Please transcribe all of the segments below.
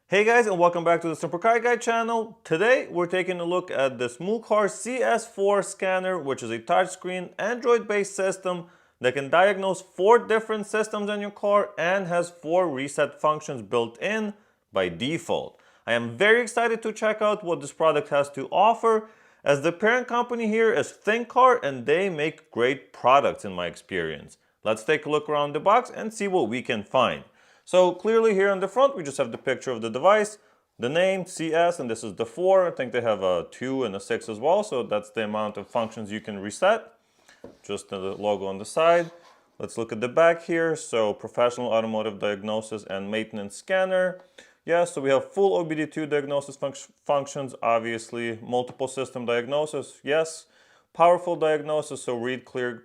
Hey guys, and welcome back to the Simple Car Guide channel. Today we're taking a look at this Mucar CS4 scanner, which is a touchscreen Android-based system that can diagnose 4 different systems in your car and has 4 reset functions built in by default. I am very excited to check out what this product has to offer, as the parent company here is ThinkCar and they make great products in my experience. Let's take a look around the box and see what we can find. So clearly here on the front we just have the picture of the device, the name CS, and this is the 4. I think they have a 2 and a 6 as well, so that's the amount of functions you can reset. Just the logo on the side. Let's look at the back here. So professional automotive diagnosis and maintenance scanner. Yeah, so we have full OBD2 diagnosis functions, obviously. Multiple system diagnosis, yes. Powerful diagnosis, so read clear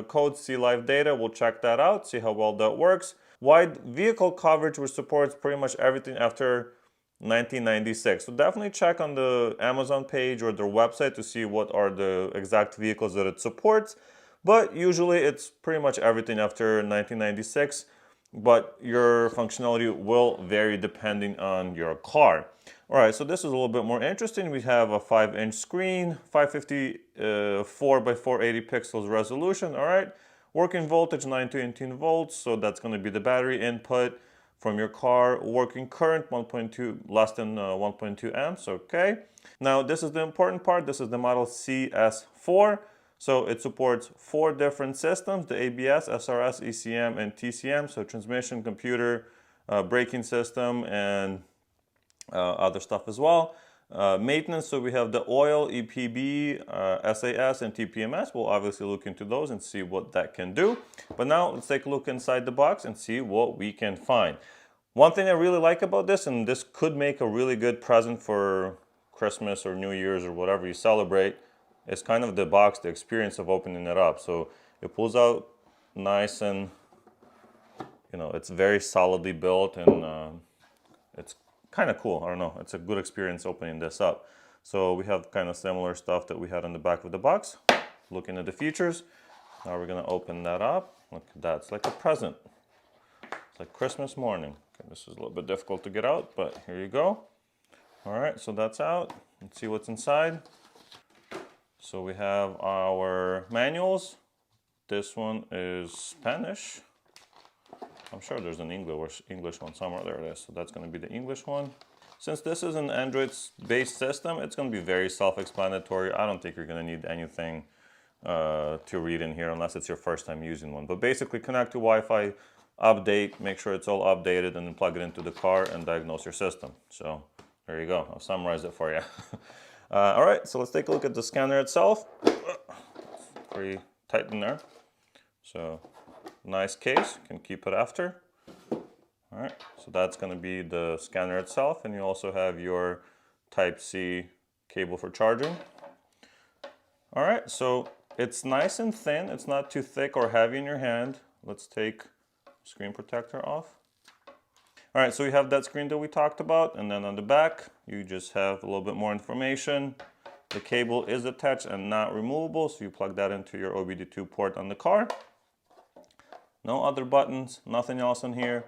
code, see live data. We'll check that out, see how well that works. Wide vehicle coverage, which supports pretty much everything after 1996. So definitely check on the Amazon page or their website to see what are the exact vehicles that it supports. But usually it's pretty much everything after 1996. But your functionality will vary depending on your car. All right, so this is a little bit more interesting. We have a 5-inch screen, 554 by 480 pixels resolution. All right, working voltage 9 to 18 volts, so that's going to be the battery input from your car. Working current 1.2, less than 1.2 amps. Okay, now this is the important part. This is the model CS4. So it supports 4 different systems: the ABS, SRS, ECM, and TCM. So transmission, computer, braking system, and other stuff as well. Maintenance, so we have the oil, EPB, SAS, and TPMS. We'll obviously look into those and see what that can do. But now let's take a look inside the box and see what we can find. One thing I really like about this, and this could make a really good present for Christmas or New Year's or whatever you celebrate, is kind of the box, the experience of opening it up. So it pulls out nice and, it's very solidly built, and it's kind of cool. I don't know, it's a good experience opening this up. So we have kind of similar stuff that we had on the back of the box. Looking at the features, now we're gonna open that up. Look at that, it's like a present. It's like Christmas morning. Okay, this is a little bit difficult to get out, but here you go. All right, so that's out. Let's see what's inside. So we have our manuals. This one is Spanish. I'm sure there's an English one somewhere. There it is. So that's going to be the English one. Since this is an Android-based system, it's going to be very self-explanatory. I don't think you're going to need anything to read in here unless it's your first time using one. But basically, connect to Wi-Fi, update, make sure it's all updated, and then plug it into the car and diagnose your system. So there you go. I'll summarize it for you. All right, so let's take a look at the scanner itself. Pretty tight in there. So nice case, you can keep it after. All right, so that's going to be the scanner itself, and you also have your Type-C cable for charging. All right, so it's nice and thin. It's not too thick or heavy in your hand. Let's take screen protector off. All right, so you have that screen that we talked about, and then on the back, you just have a little bit more information. The cable is attached and not removable, so you plug that into your OBD2 port on the car. No other buttons, nothing else on here.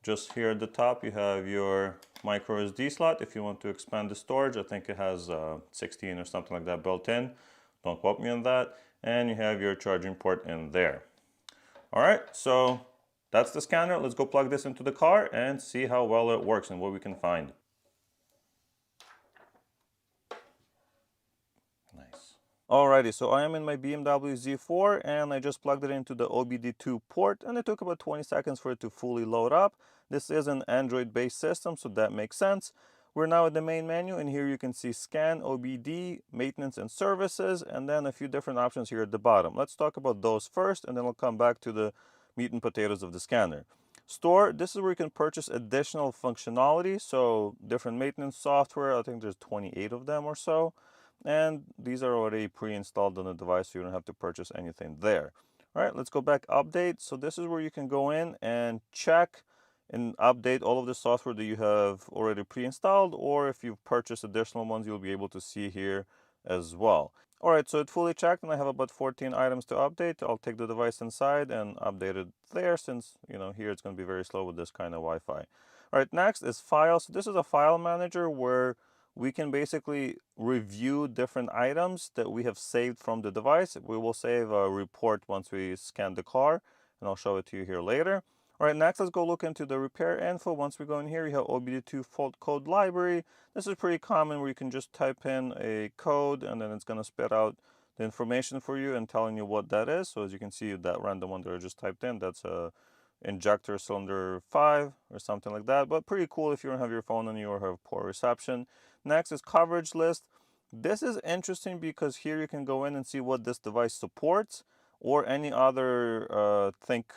Just here at the top, you have your micro SD slot if you want to expand the storage. I think it has 16 or something like that built in. Don't quote me on that. And you have your charging port in there. All right, so that's the scanner. Let's go plug this into the car and see how well it works and what we can find. Nice. Alrighty, so I am in my BMW Z4 and I just plugged it into the OBD2 port, and it took about 20 seconds for it to fully load up. This is an Android-based system, so that makes sense. We're now at the main menu, and here you can see Scan, OBD, Maintenance and Services, and then a few different options here at the bottom. Let's talk about those first, and then we'll come back to the meat and potatoes of the scanner. Store, this is where you can purchase additional functionality, so different maintenance software. I think there's 28 of them or so, and these are already pre-installed on the device, so you don't have to purchase anything there. All right, let's go back update. So this is where you can go in and check and update all of the software that you have already pre-installed, or if you've purchased additional ones, you'll be able to see here as well. All right, so it fully checked, and I have about 14 items to update. I'll take the device inside and update it there, since here it's going to be very slow with this kind of Wi-Fi. All right, next is files. So this is a file manager where we can basically review different items that we have saved from the device. We will save a report once we scan the car, and I'll show it to you here later. All right, next let's go look into the repair info. Once we go in here, you have OBD2 fault code library. This is pretty common where you can just type in a code and then it's going to spit out the information for you and telling you what that is. So as you can see, that random one that I just typed in, that's a injector cylinder 5 or something like that, but pretty cool if you don't have your phone on you or have poor reception. Next is coverage list. This is interesting because here you can go in and see what this device supports or any other think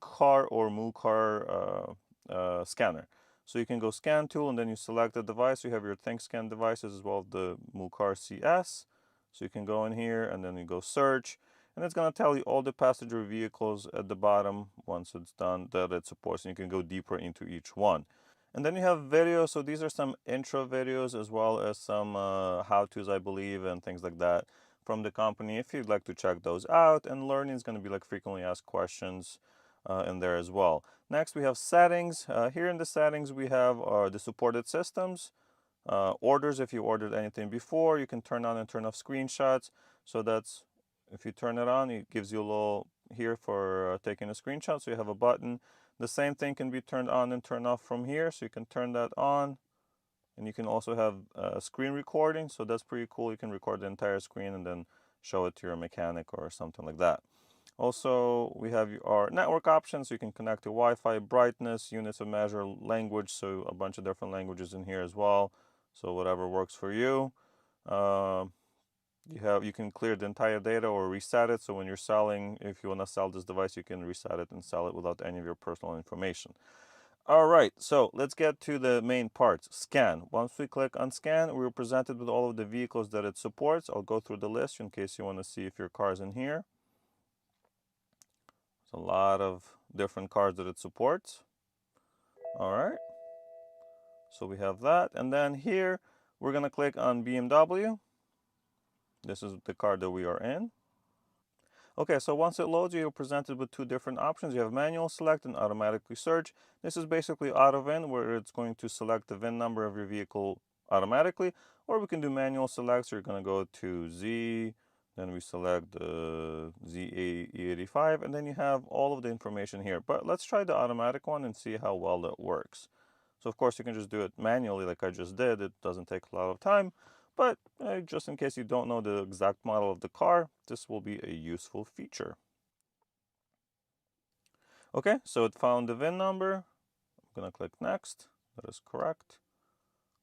car or Mucar scanner. So you can go scan tool and then you select the device. You have your think scan devices as well as the Mucar CS. So you can go in here and then you go search, and it's going to tell you all the passenger vehicles at the bottom once it's done that it supports, and you can go deeper into each one. And then you have videos. So these are some intro videos as well as some how-tos, I believe, and things like that from the company if you'd like to check those out. And learning is going to be like frequently asked questions in there as well. Next we have settings. Here in the settings we have the supported systems. Orders, if you ordered anything before, you can turn on and turn off screenshots. So that's, if you turn it on, it gives you a little here for taking a screenshot. So you have a button. The same thing can be turned on and turned off from here. So you can turn that on. And you can also have screen recording. So that's pretty cool. You can record the entire screen and then show it to your mechanic or something like that. Also, we have our network options. So you can connect to Wi-Fi, brightness, units of measure, language. So a bunch of different languages in here as well. So whatever works for you. You can clear the entire data or reset it. So when you're selling, if you want to sell this device, you can reset it and sell it without any of your personal information. All right, so let's get to the main parts. Scan. Once we click on scan, we're presented with all of the vehicles that it supports. I'll go through the list in case you want to see if your car's in here. There's a lot of different cars that it supports. All right, so we have that. And then here, we're going to click on BMW. This is the car that we are in. Okay, so once it loads, you're presented with two different options. You have manual select and automatically search. This is basically auto VIN, where it's going to select the VIN number of your vehicle automatically, or we can do manual select. So you're going to go to Z, then we select the ZA-E85, and then you have all of the information here. But let's try the automatic one and see how well that works. So of course you can just do it manually like I just did. It doesn't take a lot of time. But just in case you don't know the exact model of the car, this will be a useful feature. Okay, so it found the VIN number. I'm going to click next. That is correct.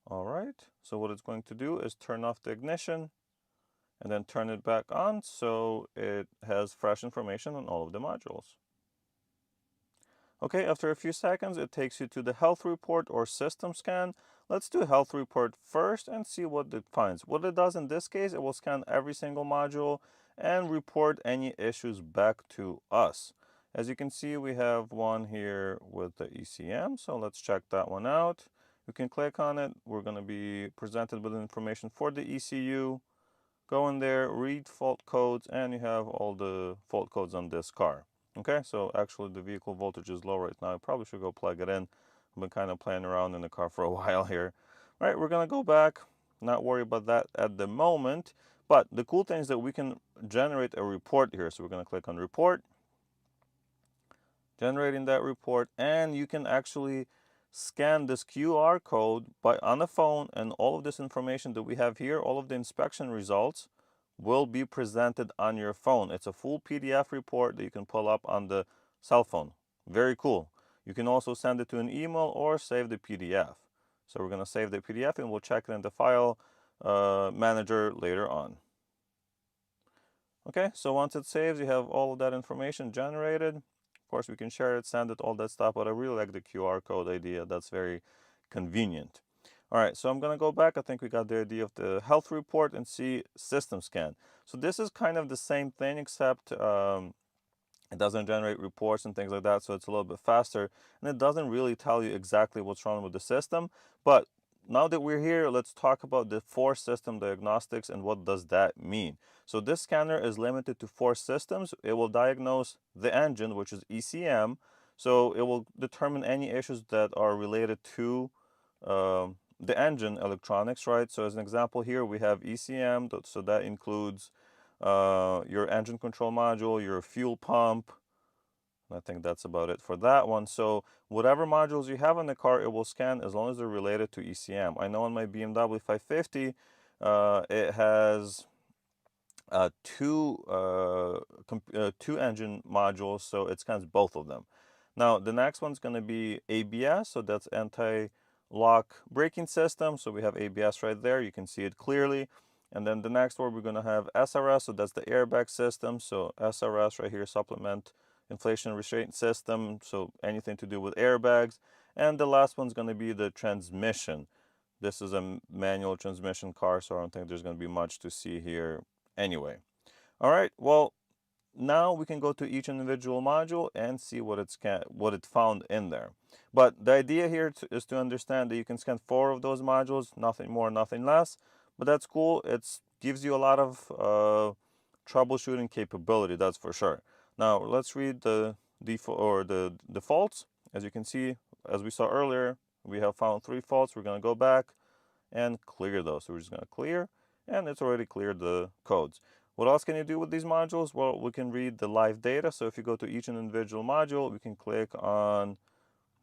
All right, so what it's going to do is turn off the ignition and then turn it back on so it has fresh information on all of the modules. Okay, after a few seconds, it takes you to the health report or system scan. Let's do health report first and see what it finds. What it does in this case, it will scan every single module and report any issues back to us. As you can see, we have one here with the ECM, so let's check that one out. You can click on it. We're going to be presented with information for the ECU. Go in there, read fault codes, and you have all the fault codes on this car. Okay, so actually the vehicle voltage is low right now. I probably should go plug it in. I've been kind of playing around in the car for a while here. All right, we're gonna go back. Not worry about that at the moment. But the cool thing is that we can generate a report here. So we're gonna click on report, generating that report, and you can actually scan this QR code on the phone, and all of this information that we have here, all of the inspection results, will be presented on your phone. It's a full PDF report that you can pull up on the cell phone. Very cool. You can also send it to an email or save the PDF. So we're going to save the PDF and we'll check it in the file manager later on. Okay, so once it saves, you have all of that information generated. Of course, we can share it, send it, all that stuff, but I really like the QR code idea. That's very convenient. All right, so I'm going to go back. I think we got the idea of the health report and see system scan. So this is kind of the same thing, except it doesn't generate reports and things like that, so it's a little bit faster. And it doesn't really tell you exactly what's wrong with the system. But now that we're here, let's talk about the 4 system diagnostics and what does that mean. So this scanner is limited to 4 systems. It will diagnose the engine, which is ECM. So it will determine any issues that are related to the engine electronics, right? So as an example here, we have ECM, so that includes your engine control module, your fuel pump. I think that's about it for that one. So whatever modules you have in the car, it will scan as long as they're related to ECM. I know on my BMW 550, it has two engine modules, so it scans both of them. Now the next one's going to be ABS, so that's anti-lock braking system. So we have ABS right there, you can see it clearly. And then the next one we're going to have SRS, so that's the airbag system. So SRS right here, supplement inflation restraint system, so anything to do with airbags. And the last one's going to be the transmission. This is a manual transmission car, so I don't think there's going to be much to see here anyway. All right, well, now we can go to each individual module and see what it found in there. But the idea here is to understand that you can scan 4 of those modules, nothing more, nothing less. But that's cool. It gives you a lot of troubleshooting capability, that's for sure. Now let's read the defaults. As you can see, as we saw earlier, we have found 3 faults. We're going to go back and clear those. So we're just going to clear, and it's already cleared the codes. What else can you do with these modules? Well, we can read the live data. So if you go to each individual module, we can click on,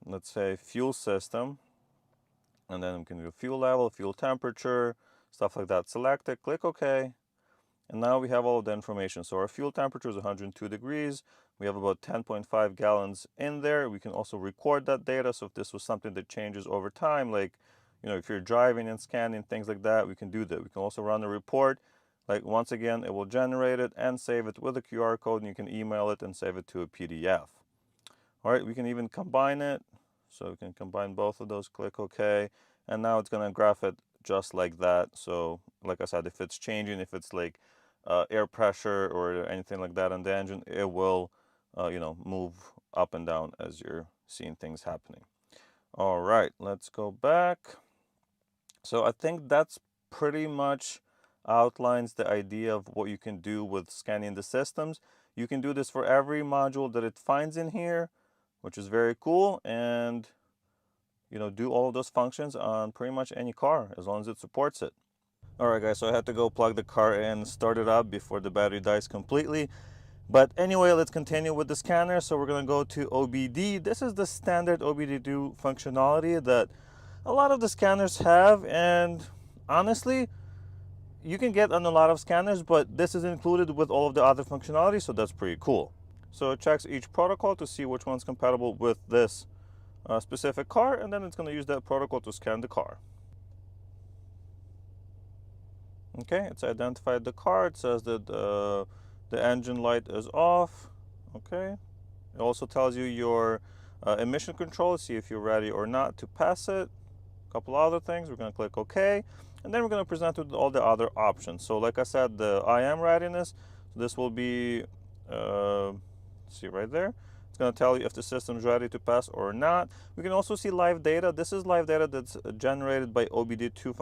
let's say, fuel system, and then we can do fuel level, fuel temperature, stuff like that. Select it, click OK, and now we have all of the information. So our fuel temperature is 102 degrees. We have about 10.5 gallons in there. We can also record that data. So if this was something that changes over time, like, if you're driving and scanning, things like that, we can do that. We can also run a report. Like, once again, it will generate it and save it with a QR code, and you can email it and save it to a PDF. All right, we can even combine it. So we can combine both of those, click OK. And now it's going to graph it just like that. So like I said, if it's changing, if it's like air pressure or anything like that on the engine, it will, move up and down as you're seeing things happening. All right, let's go back. So I think that's pretty much outlines the idea of what you can do with scanning the systems. You can do this for every module that it finds in here, which is very cool, and do all of those functions on pretty much any car as long as it supports it. Alright guys, so I had to go plug the car in, start it up before the battery dies completely. But anyway, let's continue with the scanner. So we're going to go to OBD. This is the standard OBD2 functionality that a lot of the scanners have, and honestly, you can get on a lot of scanners, but this is included with all of the other functionality, so that's pretty cool. So it checks each protocol to see which one's compatible with this specific car, and then it's going to use that protocol to scan the car. Okay, it's identified the car. It says that the engine light is off. Okay, it also tells you your emission control, see if you're ready or not to pass it. A couple other things. We're going to click OK, and then we're going to present with all the other options. So like I said, the IM readiness, so this will be, see right there. It's going to tell you if the system is ready to pass or not. We can also see live data. This is live data that's generated by OBD2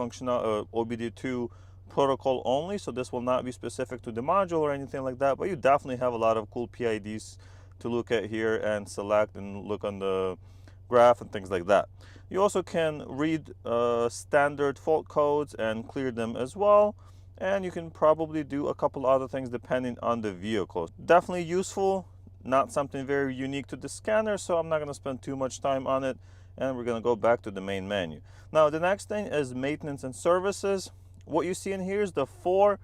OBD2 protocol only, so this will not be specific to the module or anything like that, but you definitely have a lot of cool PIDs to look at here and select and look on the graph and things like that. You also can read standard fault codes and clear them as well, and you can probably do a couple other things depending on the vehicle. Definitely useful, not something very unique to the scanner, so I'm not going to spend too much time on it, and we're going to go back to the main menu. Now the next thing is maintenance and services. What you see in here is the 4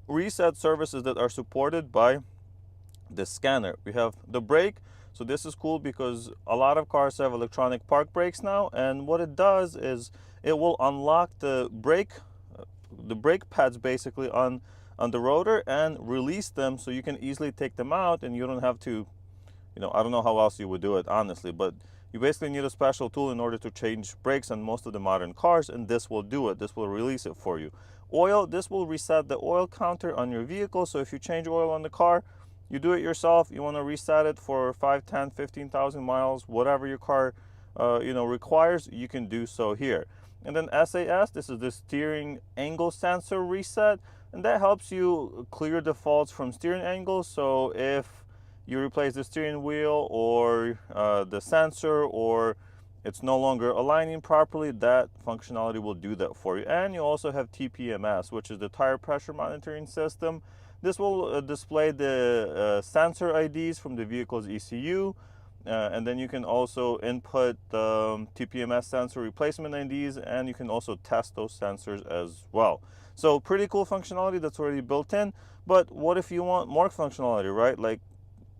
reset services that are supported by the scanner. We have the brake. So this is cool because a lot of cars have electronic park brakes now, and what it does is it will unlock the brake pads basically on the rotor and release them, so you can easily take them out and you don't have to, I don't know how else you would do it honestly, but you basically need a special tool in order to change brakes on most of the modern cars, and this will do it. This will release it for you. Oil, this will reset the oil counter on your vehicle, so if you change oil on the car, you do it yourself, you want to reset it for 5, 10, 15,000 miles, whatever your car requires, you can do so here. And then SAS, this is the steering angle sensor reset, and that helps you clear the faults from steering angles. So if you replace the steering wheel or the sensor, or it's no longer aligning properly, that functionality will do that for you. And you also have TPMS, which is the tire pressure monitoring system. This will display the sensor IDs from the vehicle's ECU, and then you can also input the TPMS sensor replacement IDs, and you can also test those sensors as well. So pretty cool functionality that's already built in. But what if you want more functionality, right? Like,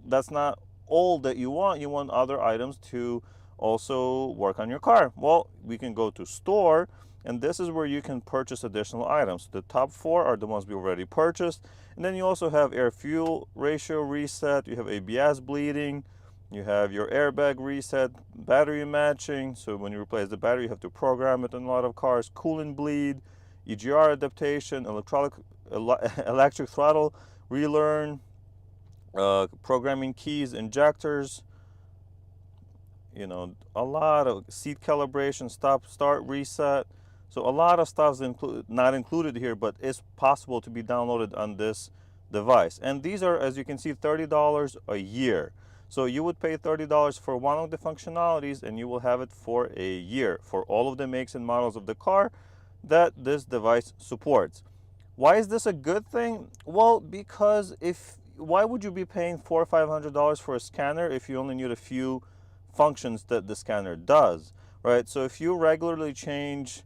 that's not all that you want. You want other items to also work on your car. Well, we can go to store, and this is where you can purchase additional items. The top 4 are the ones we already purchased, and then you also have air fuel ratio reset, you have ABS bleeding, you have your airbag reset, battery matching, so when you replace the battery you have to program it in a lot of cars, coolant bleed, EGR adaptation, electric throttle relearn, programming keys, injectors, you know, a lot of seat calibration, stop start reset. So a lot of stuff is not included here, but it's possible to be downloaded on this device. And these are, as you can see, $30 a year. So you would pay $30 for one of the functionalities, and you will have it for a year for all of the makes and models of the car that this device supports. Why is this a good thing? Well, because why would you be paying $400 or $500 for a scanner if you only need a few functions that the scanner does, right? So if you regularly change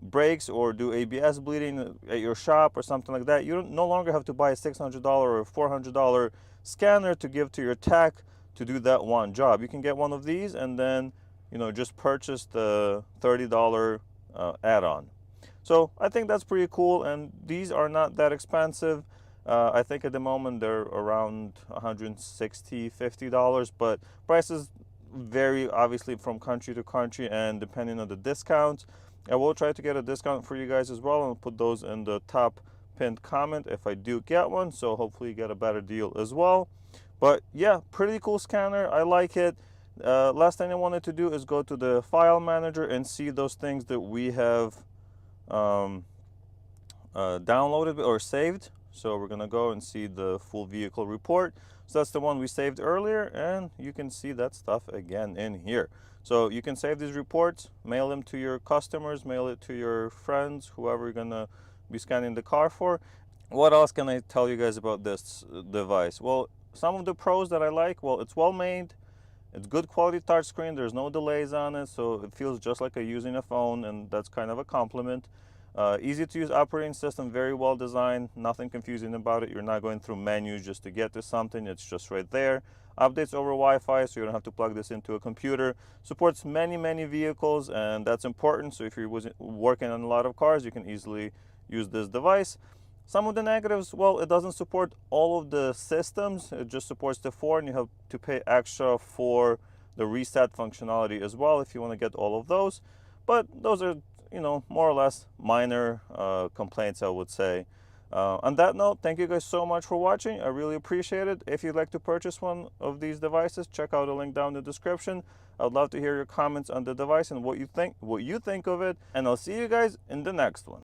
brakes or do ABS bleeding at your shop or something like that, you no longer have to buy a $600 or $400 scanner to give to your tech to do that one job. You can get one of these and then, you know, just purchase the $30 add-on. So I think that's pretty cool, and these are not that expensive. I think at the moment they're around $160, $50, but prices vary obviously from country to country and depending on the discounts. I will try to get a discount for you guys as well, and I'll put those in the top pinned comment if I do get one, so hopefully you get a better deal as well. But yeah, pretty cool scanner. I like it. Last thing I wanted to do is go to the file manager and see those things that we have downloaded or saved. So we're gonna go and see the full vehicle report. So that's the one we saved earlier, and you can see that stuff again in here. So you can save these reports, mail them to your customers, mail it to your friends, whoever you're gonna be scanning the car for. What else can I tell you guys about this device? Well, some of the pros that I like, well, it's well made, it's good quality touchscreen, there's no delays on it, so it feels just like using a phone, and that's kind of a compliment. Easy to use operating system, very well designed, nothing confusing about it. You're not going through menus just to get to something, it's just right there. Updates over Wi-Fi, so you don't have to plug this into a computer. Supports many vehicles, and that's important. So if you're working on a lot of cars, you can easily use this device. Some of the negatives, well, it doesn't support all of the systems. It just supports the 4, and you have to pay extra for the reset functionality as well if you want to get all of those. But those are, you know, more or less minor complaints, I would say. On that note, thank you guys so much for watching. I really appreciate it. If you'd like to purchase one of these devices, check out the link down in the description. I'd love to hear your comments on the device and what you think of it. And I'll see you guys in the next one.